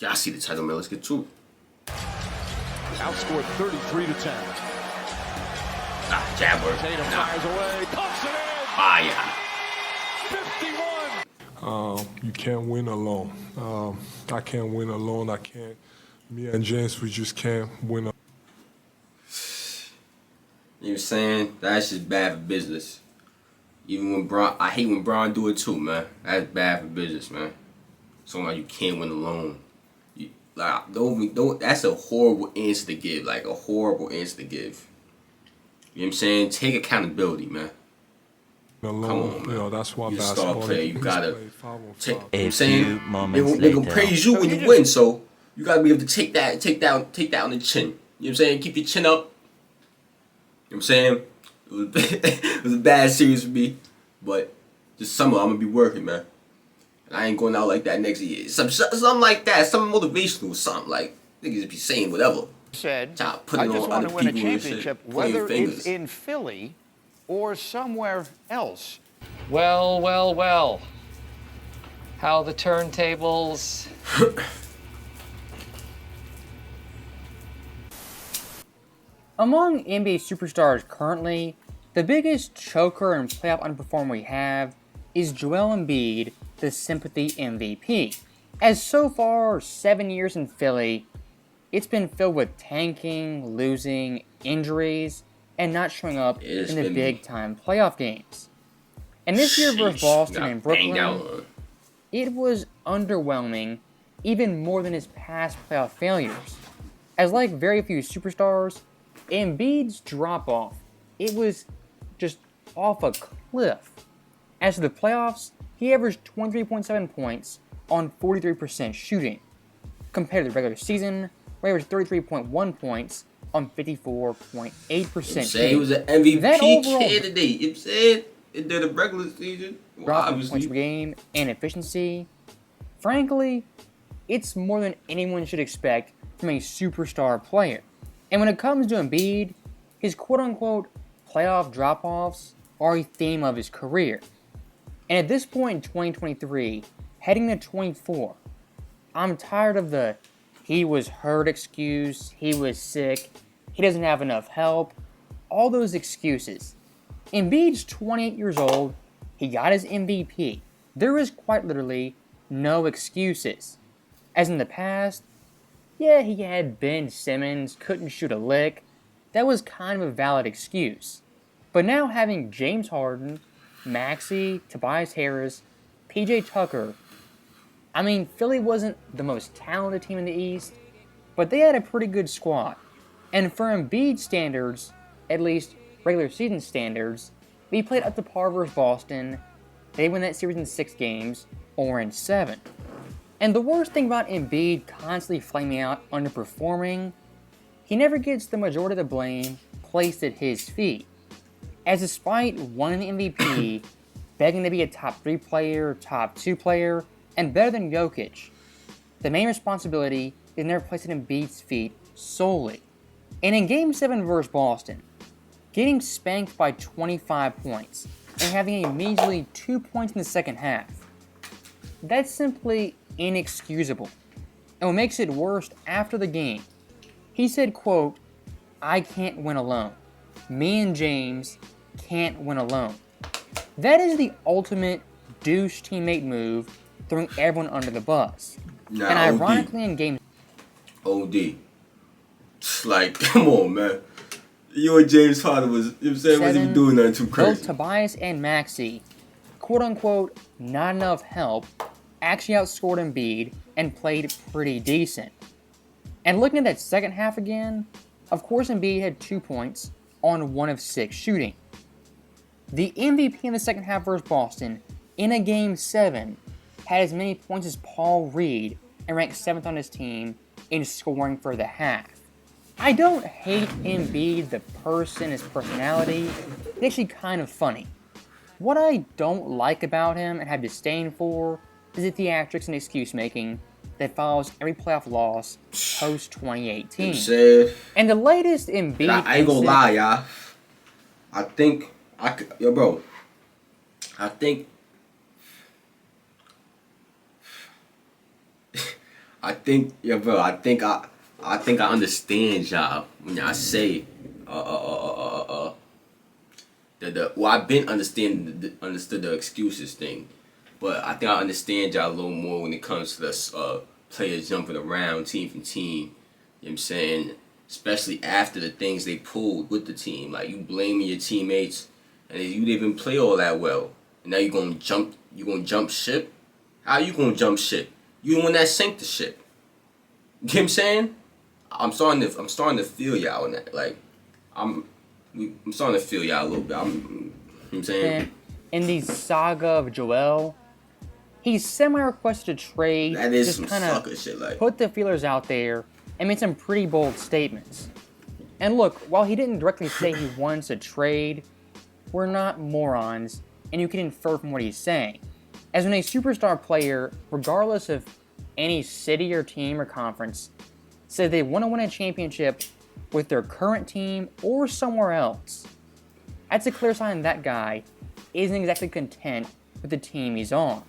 Y'all see the title, man. Let's get to it. Outscored 33-10. Jab work. Tatum fires away, pumps it in. Fire. 51. You can't win alone. I can't win alone. I can't. Me and James, we just can't win alone. You know what I'm saying? That's just bad for business. Even when Bron, I hate when Bron do it too, man. That's bad for business, man. So like you can't win alone. Don't. That's a horrible answer to give. Like a horrible answer to give. You know what I'm saying? Take accountability, man. Alone, Come on, man. you know, that's why You're a basketball star player. You gotta take. You know what I'm A saying? few moments They gonna later. praise you when you win, so you gotta be able to take that on the chin. You know what I'm saying? Keep your chin up. You know what I'm saying? It was a bad series for me, but this summer I'm gonna be working, man. And I ain't going out like that next year. Something like that, something motivational, something like niggas be saying whatever. Said, Putting I just on want other to win a people and shit, championship, pointing whether fingers. it's in Philly or somewhere else. Well, well, well. How the turntables. Among NBA superstars currently, the biggest choker and playoff underperformer we have is Joel Embiid, the sympathy MVP. As so far 7 years in Philly, it's been filled with tanking, losing, injuries, and not showing up in the big-time playoff games. And this year versus Boston and Brooklyn, it was underwhelming, even more than his past playoff failures. As like very few superstars, Embiid's drop-off, it was just off a cliff. As for the playoffs, he averaged 23.7 points on 43% shooting, compared to the regular season, where he averaged 33.1 points on 54.8% shooting. He was an MVP candidate. You know what I'm saying? In the regular season, drop in points per game and efficiency. Frankly, it's more than anyone should expect from a superstar player. And when it comes to Embiid, his quote-unquote playoff drop-offs are a theme of his career. And at this point in 2023, heading to 24, I'm tired of the he was hurt excuse, he was sick, he doesn't have enough help, all those excuses. Embiid's 28 years old, he got his MVP. There is quite literally no excuses. As in the past, yeah, he had Ben Simmons, couldn't shoot a lick. That was kind of a valid excuse. But now having James Harden, Maxey, Tobias Harris, PJ Tucker, I mean, Philly wasn't the most talented team in the East, but they had a pretty good squad. And for Embiid standards, at least regular season standards, they played up to par versus Boston. They win that series in 6 games, or in 7. And the worst thing about Embiid constantly flaming out, underperforming, he never gets the majority of the blame placed at his feet. As despite winning the MVP, begging to be a top 3 player, top 2 player, and better than Jokic, the main responsibility is never placed at Embiid's feet solely. And in Game 7 versus Boston, getting spanked by 25 points and having a measly 2 points in the second half, that's simply inexcusable. And what makes it worse, after the game, he said, quote, "I can't win alone. Me and James can't win alone." That is the ultimate douche teammate move, throwing everyone under the bus. Nah, and ironically in Game OD. Like, come on, man. You and James Harden was, you know what I'm saying, wasn't even doing nothing too crazy. Both Tobias and Maxey, quote-unquote, not enough help, actually outscored Embiid and played pretty decent. And looking at that second half again, of course Embiid had 2 points on 1 of 6 shooting. The MVP in the second half versus Boston, in a Game 7, had as many points as Paul Reed and ranked 7th on his team in scoring for the half. I don't hate Embiid, the person, his personality. It's actually kind of funny. What I don't like about him and have disdain for is the theatrics and excuse-making that follows every playoff loss post-2018. And the latest Embiid... I ain't gonna lie, y'all. I think... Yo, bro. I think I think, yeah, bro. I think I understand y'all when y'all say, well, I've been understood the excuses thing, but I think I understand y'all a little more when it comes to the players jumping around team from team. You know what I'm saying? Especially after the things they pulled with the team, like you blaming your teammates, and you didn't even play all that well, and now you're gonna jump ship. How you gonna jump ship? You the one that sank the ship. You know what I'm saying? I'm starting to feel y'all on that. Like, I'm starting to feel y'all a little bit. You know what I'm saying? And in the saga of Joel, he semi-requested a trade, That is just some kind sucker of shit. Like, put the feelers out there and made some pretty bold statements. And look, while he didn't directly say he wants a trade, we're not morons, and you can infer from what he's saying. As when a superstar player, regardless of any city or team or conference, says they want to win a championship with their current team or somewhere else, that's a clear sign that guy isn't exactly content with the team he's on.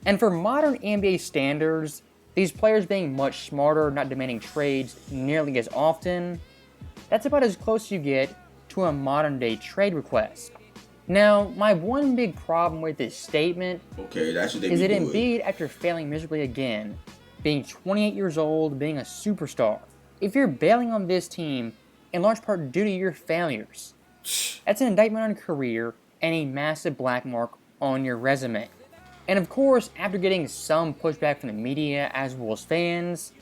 And for modern NBA standards, these players being much smarter, not demanding trades nearly as often, that's about as close as you get to a modern day trade request. Now, my one big problem with this statement okay, that's what they is be that doing. Embiid, after failing miserably again, being 28 years old, being a superstar, if you're bailing on this team in large part due to your failures, that's an indictment on your career and a massive black mark on your resume. And of course, after getting some pushback from the media as well as fans,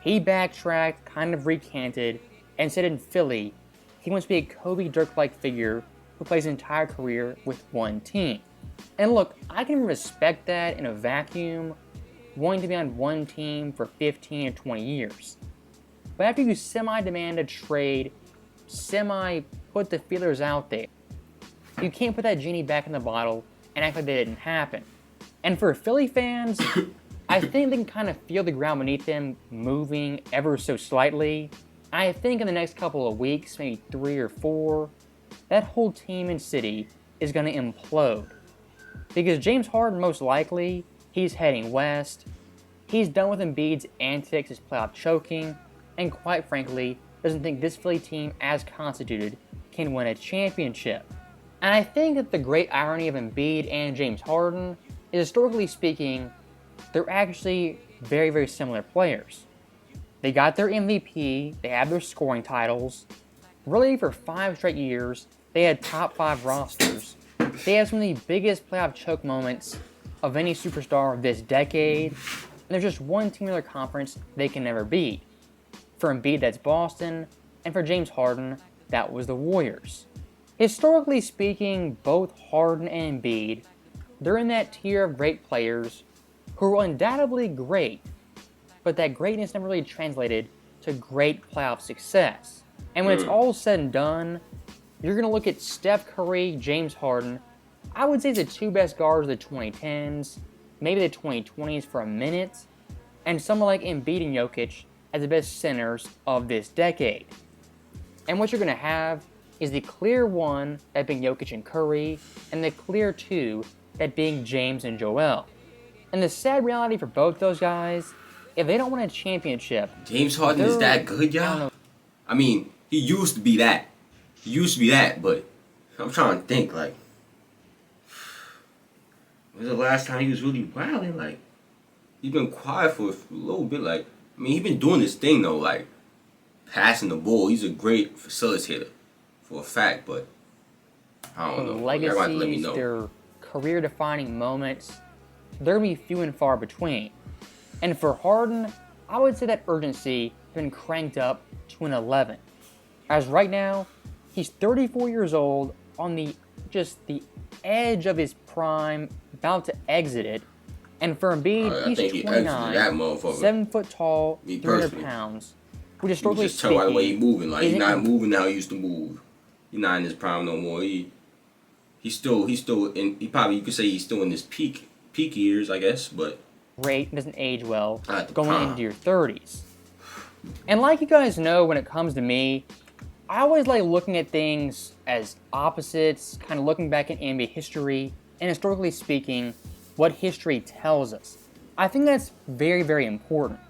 he backtracked, kind of recanted, and said in Philly he wants to be a Kobe Dirk-like figure who plays his entire career with one team. And look, I can respect that in a vacuum, wanting to be on one team for 15 or 20 years. But after you semi-demand a trade, semi-put the feelers out there, you can't put that genie back in the bottle and act like that didn't happen. And for Philly fans, I think they can kind of feel the ground beneath them moving ever so slightly. I think in the next couple of weeks, maybe 3 or 4, that whole team and city is going to implode. Because James Harden, most likely, he's heading west. He's done with Embiid's antics, his playoff choking, and quite frankly, doesn't think this Philly team, as constituted, can win a championship. And I think that the great irony of Embiid and James Harden is, historically speaking, they're actually very, very similar players. They got their MVP, they have their scoring titles. Really, for 5 straight years, they had top 5 rosters. They have some of the biggest playoff choke moments of any superstar of this decade, and there's just one team in their conference they can never beat. For Embiid, that's Boston, and for James Harden, that was the Warriors. Historically speaking, both Harden and Embiid, they're in that tier of great players who are undoubtedly great, but that greatness never really translated to great playoff success. And when it's all said and done, you're going to look at Steph Curry, James Harden, I would say the 2 best guards of the 2010s, maybe the 2020s for a minute, and someone like Embiid and Jokic as the best centers of this decade. And what you're going to have is the clear 1, that being Jokic and Curry, and the clear 2, that being James and Joel. And the sad reality for both those guys, if they don't win a championship, James Harden is that good, y'all? I mean, he used to be that. But I'm trying to think, like, when's the last time he was really wilding? Like, he's been quiet for a little bit. Like, I mean, he's been doing this thing, though, like, passing the ball. He's a great facilitator, for a fact, but I don't know. Legacies, everybody let me know. their career-defining moments, they're going to be few and far between. And for Harden, I would say that urgency has been cranked up to an 11. As right now, he's 34 years old, on the edge of his prime, about to exit it. And for Embiid, he's 29, 7 foot tall, 300 pounds. Which historically just tell by the way he's moving. Like, he's not moving how he used to move. He's not in his prime no more. He's still in. He probably, you could say he's still in his peak years, I guess. But great, doesn't age well At the going prime. into your 30s. And like you guys know, when it comes to me, I always like looking at things as opposites, kind of looking back at NBA history, and historically speaking, what history tells us. I think that's very, very important.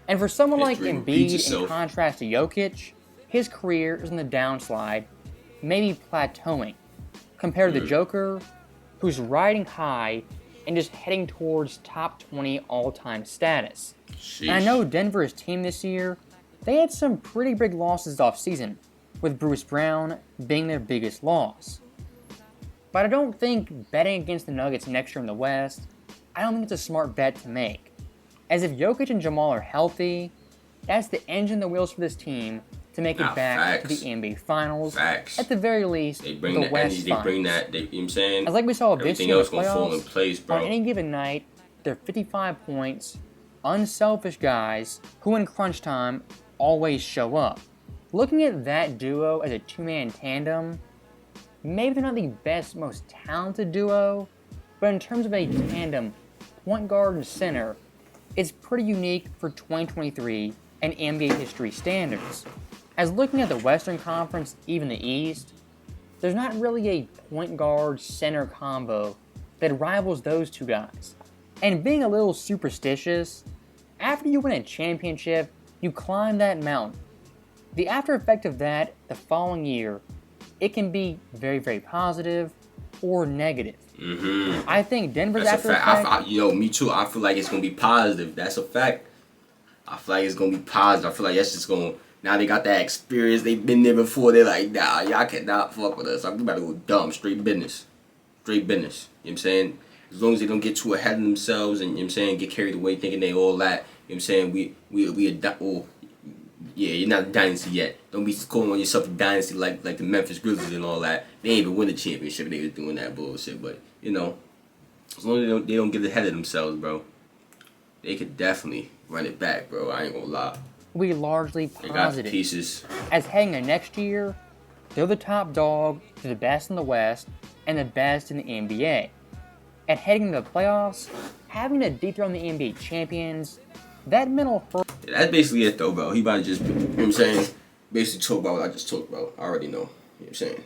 And for someone like History repeats Embiid, in itself. contrast to Jokic, his career is on the downslide, maybe plateauing, compared to the Joker, who's riding high and just heading towards top 20 all-time status. Sheesh. And I know Denver's team this year, they had some pretty big losses off-season, with Bruce Brown being their biggest loss. But I don't think betting against the Nuggets next year in the West, I don't think it's a smart bet to make. As if Jokic and Jamal are healthy, that's the engine the wheels for this team to make it back facts. to the NBA Finals. Facts. At the very least, They bring the that West energy. They Finals. bring that. You know what I'm saying? As like we saw this Everything year in else the gonna fall in playoffs, place, bro. on any given night, they're 55 points, unselfish guys who in crunch time always show up. Looking at that duo as a two-man tandem, maybe they're not the best, most talented duo, but in terms of a tandem, point guard and center, it's pretty unique for 2023 and NBA history standards. As looking at the Western Conference, even the East, there's not really a point guard center combo that rivals those two guys. And being a little superstitious, after you win a championship, you climb that mountain. The after effect of that, the following year, it can be very, very positive or negative. I think Denver's That's a after fact. effect. Me too. I feel like it's gonna be positive. That's a fact. I feel like it's gonna be positive. I feel like that's just gonna. Now they got that experience. They've been there before. They're like, nah, y'all cannot fuck with us. I'm about to go dumb. Straight business. Straight business. You know what I'm saying? As long as they don't get too ahead of themselves and, you know what I'm saying, get carried away thinking they all that. You know what I'm saying? Yeah, you're not a dynasty yet. Don't be calling on yourself a dynasty like the Memphis Grizzlies and all that. They ain't even win the championship. They was doing that bullshit. But, you know, as long as they don't get ahead of themselves, bro, they could definitely run it back, bro. I ain't gonna lie. We largely They got the positive. pieces. As heading into next year, they're the top dog, they're the best in the West, and the best in the NBA. And heading into the playoffs, having to dethrone the NBA champions, that mental hurdle. Yeah, that's basically it, though, bro. He about to just, you know what I'm saying, basically talk about what I just talked about. I already know. You know what I'm saying?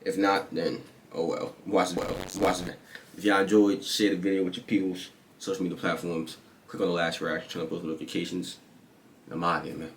If not, then, oh well. Watch it. If y'all enjoyed, share the video with your peoples, social media platforms. Click on the last reaction, turn on post notifications. I'm out of here, man.